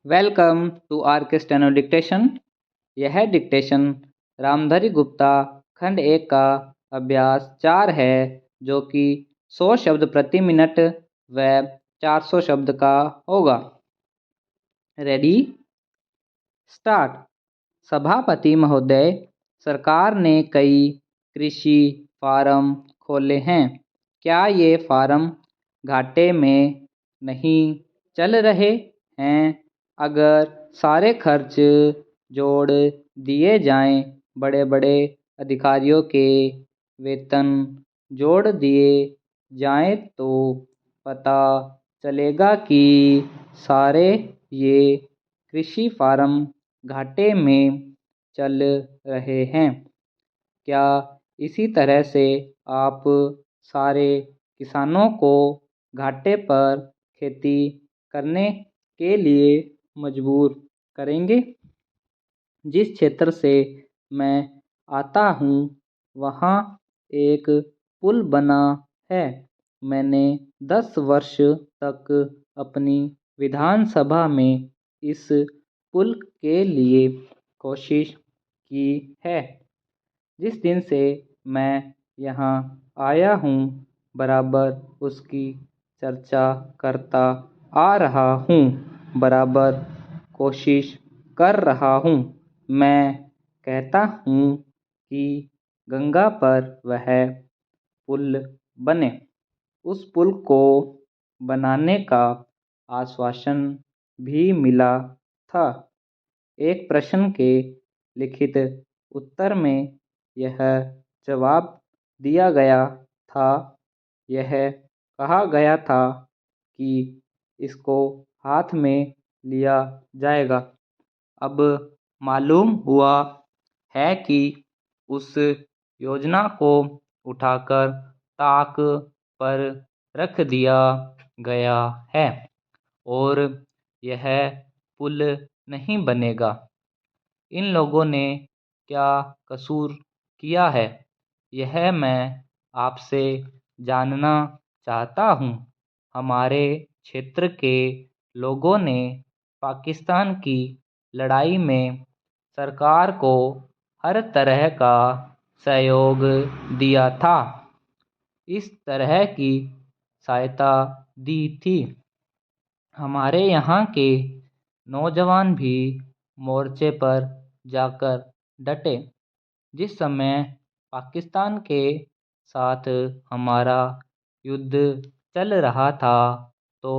Welcome to are के steno dictation. यह dictation रामधरी Gupta खंड 1 का अभ्यास 4 है, जो कि 100 शब्द प्रति मिनट व 400 शब्द का होगा। Ready start. सभापति महोदय, सरकार ने कई कृषि फार्म खोले हैं। क्या ये फार्म घाटे में नहीं चल रहे हैं? अगर सारे खर्च जोड़ दिए जाएं, बड़े बड़े अधिकारियों के वेतन जोड़ दिए जाएं, तो पता चलेगा कि सारे ये कृषि फार्म घाटे में चल रहे हैं। क्या इसी तरह से आप सारे किसानों को घाटे पर खेती करने के लिए मजबूर करेंगे? जिस क्षेत्र से मैं आता हूँ, वहाँ एक पुल बना है। मैंने 10 वर्ष तक अपनी विधानसभा में इस पुल के लिए कोशिश की है। जिस दिन से मैं यहाँ आया हूँ, बराबर उसकी चर्चा करता आ रहा हूँ, बराबर कोशिश कर रहा हूँ। मैं कहता हूँ कि गंगा पर वह पुल बने। उस पुल को बनाने का आश्वासन भी मिला था। एक प्रश्न के लिखित उत्तर में यह जवाब दिया गया था। यह कहा गया था कि इसको हाथ में लिया जाएगा। अब मालूम हुआ है कि उस योजना को उठाकर ताक पर रख दिया गया है और यह पुल नहीं बनेगा। इन लोगों ने क्या कसूर किया है, यह मैं आपसे जानना चाहता हूँ। हमारे क्षेत्र के लोगों ने पाकिस्तान की लड़ाई में सरकार को हर तरह का सहयोग दिया था। इस तरह की सहायता दी थी। हमारे यहाँ के नौजवान भी मोर्चे पर जाकर डटे। जिस समय पाकिस्तान के साथ हमारा युद्ध चल रहा था, तो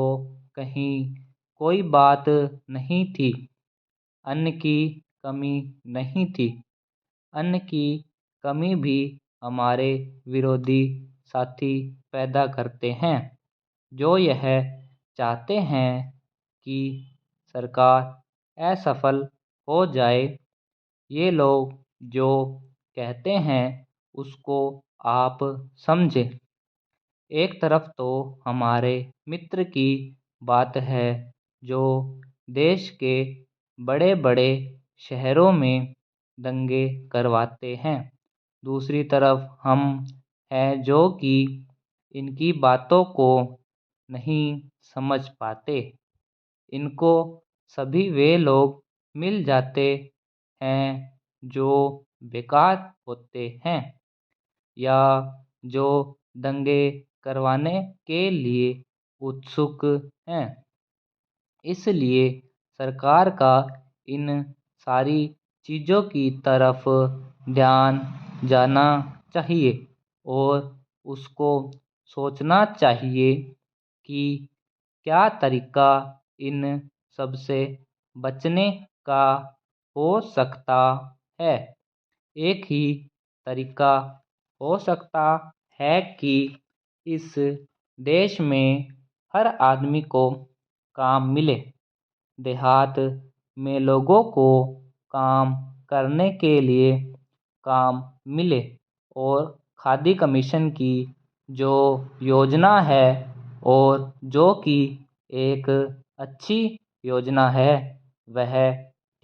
कहीं कोई बात नहीं थी, अन्न की कमी नहीं थी। अन्न की कमी भी हमारे विरोधी साथी पैदा करते हैं, जो यह चाहते हैं कि सरकार असफल हो जाए। ये लोग जो कहते हैं उसको आप समझें। एक तरफ तो हमारे मित्र की बात है, जो देश के बड़े बड़े शहरों में दंगे करवाते हैं। दूसरी तरफ हम हैं जो कि इनकी बातों को नहीं समझ पाते। इनको सभी वे लोग मिल जाते हैं जो बेकार होते हैं, या जो दंगे करवाने के लिए उत्सुक हैं। इसलिए सरकार का इन सारी चीज़ों की तरफ ध्यान जाना चाहिए और उसको सोचना चाहिए कि क्या तरीका इन सब से बचने का हो सकता है। एक ही तरीका हो सकता है कि इस देश में हर आदमी को काम मिले। देहात में लोगों को काम करने के लिए काम मिले और खादी कमीशन की जो योजना है, और जो कि एक अच्छी योजना है, वह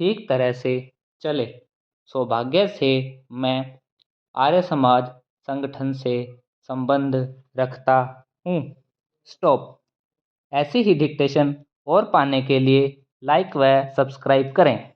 ठीक तरह से चले। सौभाग्य से मैं आर्य समाज संगठन से संबंध रखता हूँ। स्टॉप। ऐसी ही डिक्टेशन और पाने के लिए लाइक व सब्सक्राइब करें।